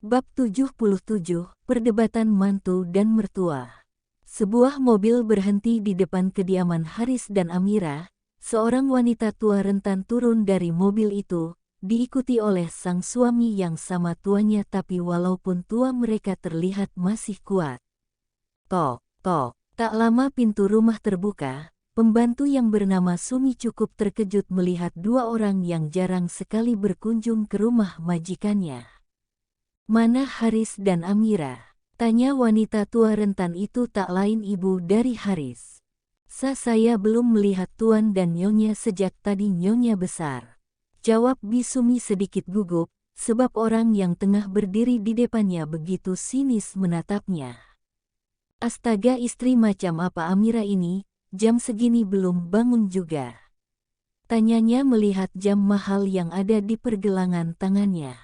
Bab 77, Perdebatan Mantu dan Mertua. Sebuah mobil berhenti di depan kediaman Haris dan Amira. Seorang wanita tua rentan turun dari mobil itu, diikuti oleh sang suami yang sama tuanya, tapi walaupun tua mereka terlihat masih kuat. Tok, tok. Tak lama pintu rumah terbuka. Pembantu yang bernama Sumi cukup terkejut melihat dua orang yang jarang sekali berkunjung ke rumah majikannya. "Mana Haris dan Amira?" tanya wanita tua rentan itu, tak lain ibu dari Haris. Saya belum melihat Tuan dan Nyonya sejak tadi." "Nyonya besar," jawab Bisumi sedikit gugup, sebab orang yang tengah berdiri di depannya begitu sinis menatapnya. "Astaga, istri macam apa Amira ini, jam segini belum bangun juga?" tanyanya melihat jam mahal yang ada di pergelangan tangannya.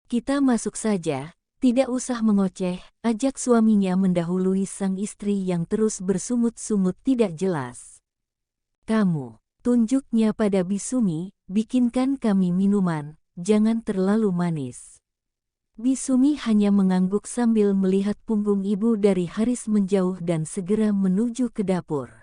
"Kita masuk saja, tidak usah mengoceh," ajak suaminya mendahului sang istri yang terus bersungut-sungut tidak jelas. "Kamu," tunjuknya pada Bisumi, "bikinkan kami minuman, jangan terlalu manis." Bisumi hanya mengangguk sambil melihat punggung ibu dari Haris menjauh dan segera menuju ke dapur.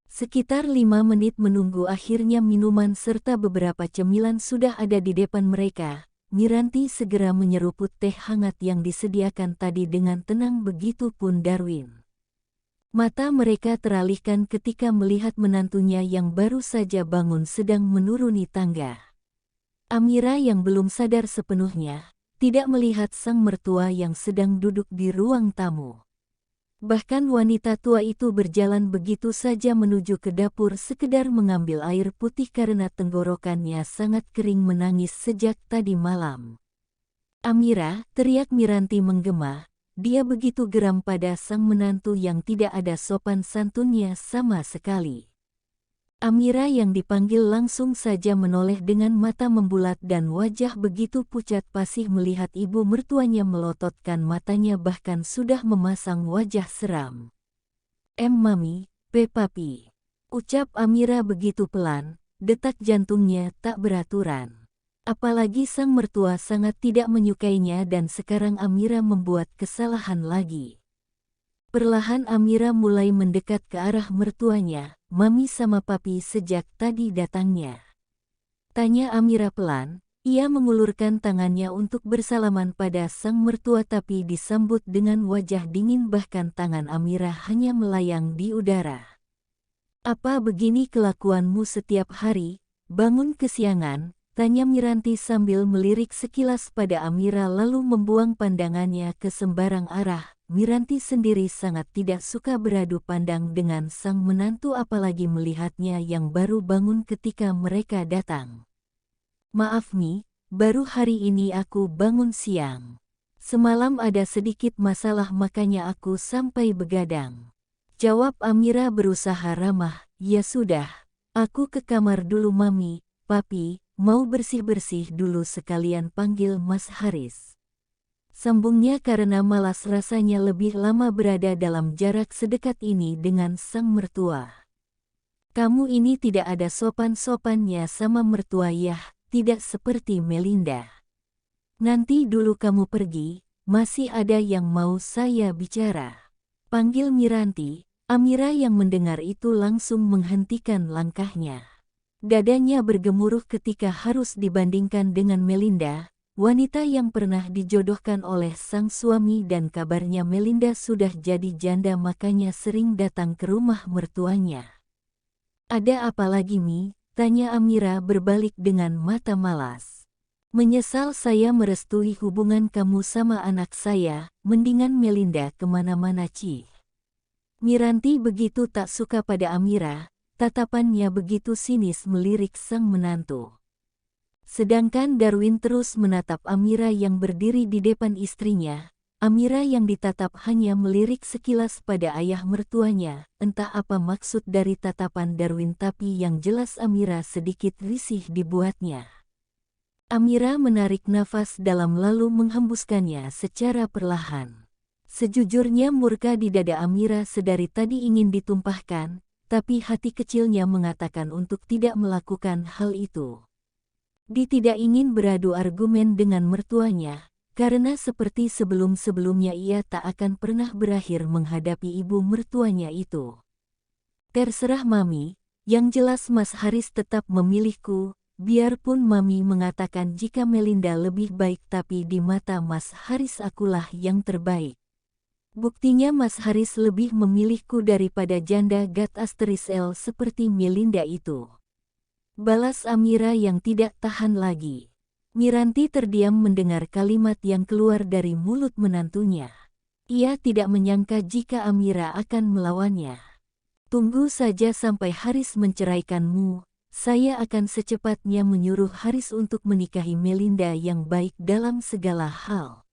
Sekitar 5 menit menunggu, akhirnya minuman serta beberapa cemilan sudah ada di depan mereka. Miranti segera menyeruput teh hangat yang disediakan tadi dengan tenang, begitu pun Darwin. Mata mereka teralihkan ketika melihat menantunya yang baru saja bangun sedang menuruni tangga. Amira yang belum sadar sepenuhnya, tidak melihat sang mertua yang sedang duduk di ruang tamu. Bahkan wanita tua itu berjalan begitu saja menuju ke dapur sekedar mengambil air putih karena tenggorokannya sangat kering menangis sejak tadi malam. "Amira!" teriak Miranti menggema. Dia begitu geram pada sang menantu yang tidak ada sopan santunnya sama sekali. Amira yang dipanggil langsung saja menoleh dengan mata membulat dan wajah begitu pucat pasih melihat ibu mertuanya melototkan matanya, bahkan sudah memasang wajah seram. Mami, Papi," ucap Amira begitu pelan, detak jantungnya tak beraturan. Apalagi sang mertua sangat tidak menyukainya dan sekarang Amira membuat kesalahan lagi. Perlahan Amira mulai mendekat ke arah mertuanya. "Mami sama Papi sejak tadi datangnya?" tanya Amira pelan. Ia mengulurkan tangannya untuk bersalaman pada sang mertua, tapi disambut dengan wajah dingin, bahkan tangan Amira hanya melayang di udara. "Apa begini kelakuanmu setiap hari? Bangun kesiangan?" tanya Miranti sambil melirik sekilas pada Amira lalu membuang pandangannya ke sembarang arah. Miranti sendiri sangat tidak suka beradu pandang dengan sang menantu, apalagi melihatnya yang baru bangun ketika mereka datang. "Maaf Mi, baru hari ini aku bangun siang. Semalam ada sedikit masalah makanya aku sampai begadang," jawab Amira berusaha ramah. "Ya sudah, aku ke kamar dulu Mami. Papi, mau bersih-bersih dulu sekalian panggil Mas Haris," sambungnya karena malas rasanya lebih lama berada dalam jarak sedekat ini dengan sang mertua. "Kamu ini tidak ada sopan-sopannya sama mertua ya, tidak seperti Melinda. Nanti dulu kamu pergi, masih ada yang mau saya bicara," panggil Miranti. Amira yang mendengar itu langsung menghentikan langkahnya. Dadanya bergemuruh ketika harus dibandingkan dengan Melinda, wanita yang pernah dijodohkan oleh sang suami, dan kabarnya Melinda sudah jadi janda makanya sering datang ke rumah mertuanya. "Ada apa lagi Mi?" tanya Amira berbalik dengan mata malas. "Menyesal saya merestui hubungan kamu sama anak saya, mendingan Melinda kemana-mana Ci." Miranti begitu tak suka pada Amira, tatapannya begitu sinis melirik sang menantu. Sedangkan Darwin terus menatap Amira yang berdiri di depan istrinya. Amira yang ditatap hanya melirik sekilas pada ayah mertuanya. Entah apa maksud dari tatapan Darwin, tapi yang jelas Amira sedikit risih dibuatnya. Amira menarik nafas dalam lalu menghembuskannya secara perlahan. Sejujurnya murka di dada Amira sedari tadi ingin ditumpahkan, tapi hati kecilnya mengatakan untuk tidak melakukan hal itu. Dia tidak ingin beradu argumen dengan mertuanya, karena seperti sebelum-sebelumnya ia tak akan pernah berakhir menghadapi ibu mertuanya itu. Terserah Mami, yang jelas Mas Haris tetap memilihku, biarpun Mami mengatakan jika Melinda lebih baik tapi di mata Mas Haris akulah yang terbaik. Buktinya Mas Haris lebih memilihku daripada janda Gat Asteris L seperti Melinda itu. Balas Amira yang tidak tahan lagi. Miranti terdiam mendengar kalimat yang keluar dari mulut menantunya. Ia tidak menyangka jika Amira akan melawannya. Tunggu saja sampai Haris menceraikanmu, saya akan secepatnya menyuruh Haris untuk menikahi Melinda yang baik dalam segala hal.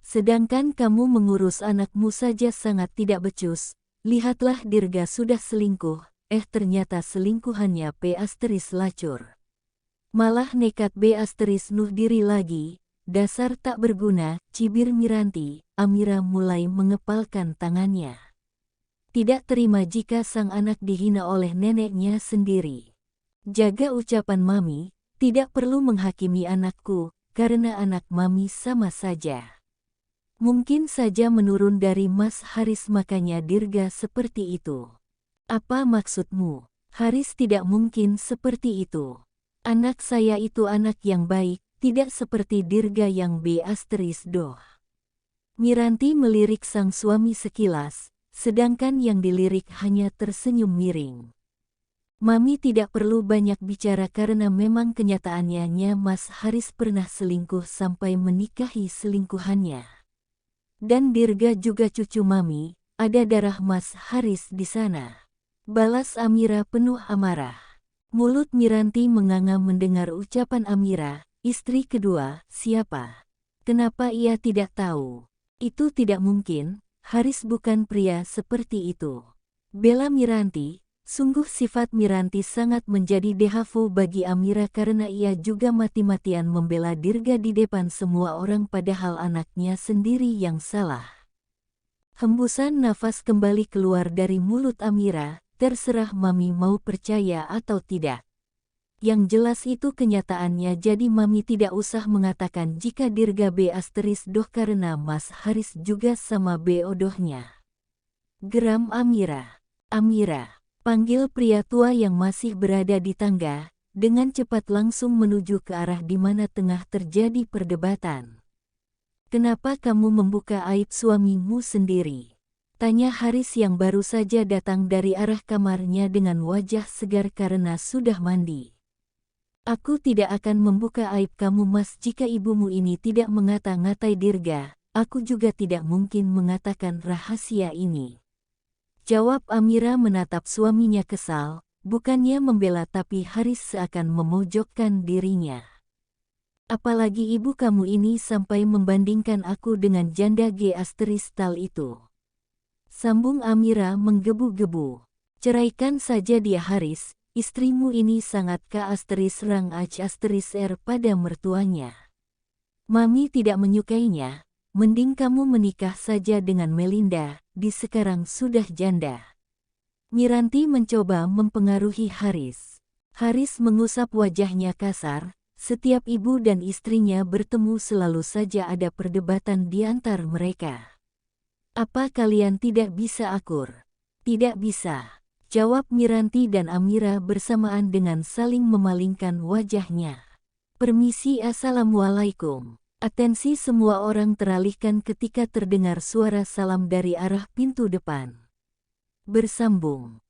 Sedangkan kamu mengurus anakmu saja sangat tidak becus, lihatlah Dirga sudah selingkuh, ternyata selingkuhannya P Asteris lacur. Malah nekat B Asteris nuh diri lagi, dasar tak berguna, cibir Miranti. Amira mulai mengepalkan tangannya. Tidak terima jika sang anak dihina oleh neneknya sendiri. Jaga ucapan Mami, tidak perlu menghakimi anakku, karena anak Mami sama saja. Mungkin saja menurun dari Mas Haris makanya Dirga seperti itu. Apa maksudmu? Haris tidak mungkin seperti itu. Anak saya itu anak yang baik, tidak seperti Dirga yang B Asteris doh. Miranti melirik sang suami sekilas, sedangkan yang dilirik hanya tersenyum miring. Mami tidak perlu banyak bicara karena memang kenyataannya Mas Haris pernah selingkuh sampai menikahi selingkuhannya. Dan Dirga juga cucu Mami, ada darah Mas Haris di sana. Balas Amira penuh amarah. Mulut Miranti menganga mendengar ucapan Amira, istri kedua, siapa? Kenapa ia tidak tahu? Itu tidak mungkin, Haris bukan pria seperti itu. Bela Miranti, sungguh sifat Miranti sangat menjadi dehavu bagi Amira karena ia juga mati-matian membela Dirga di depan semua orang padahal anaknya sendiri yang salah. Hembusan nafas kembali keluar dari mulut Amira. Terserah Mami mau percaya atau tidak. Yang jelas itu kenyataannya jadi Mami tidak usah mengatakan jika Dirga B Asteris doh karena Mas Haris juga sama B odohnya. Geram Amira. Amira, panggil pria tua yang masih berada di tangga, dengan cepat langsung menuju ke arah di mana tengah terjadi perdebatan. Kenapa kamu membuka aib suamimu sendiri? Tanya Haris yang baru saja datang dari arah kamarnya dengan wajah segar karena sudah mandi. Aku tidak akan membuka aib kamu Mas jika ibumu ini tidak mengata-ngatai Dirga, aku juga tidak mungkin mengatakan rahasia ini. Jawab Amira menatap suaminya kesal, bukannya membela tapi Haris seakan memojokkan dirinya. Apalagi ibu kamu ini sampai membandingkan aku dengan janda G Asteris Tal itu. Sambung Amira menggebu-gebu. Ceraikan saja dia Haris, istrimu ini sangat K Asteris Rang H Asteris R pada mertuanya. Mami tidak menyukainya, mending kamu menikah saja dengan Melinda, di sekarang sudah janda. Miranti mencoba mempengaruhi Haris. Haris mengusap wajahnya kasar, setiap ibu dan istrinya bertemu selalu saja ada perdebatan di antar mereka. Apa kalian tidak bisa akur? Tidak bisa, jawab Miranti dan Amira bersamaan dengan saling memalingkan wajahnya. Permisi Assalamualaikum. Atensi semua orang teralihkan ketika terdengar suara salam dari arah pintu depan. Bersambung.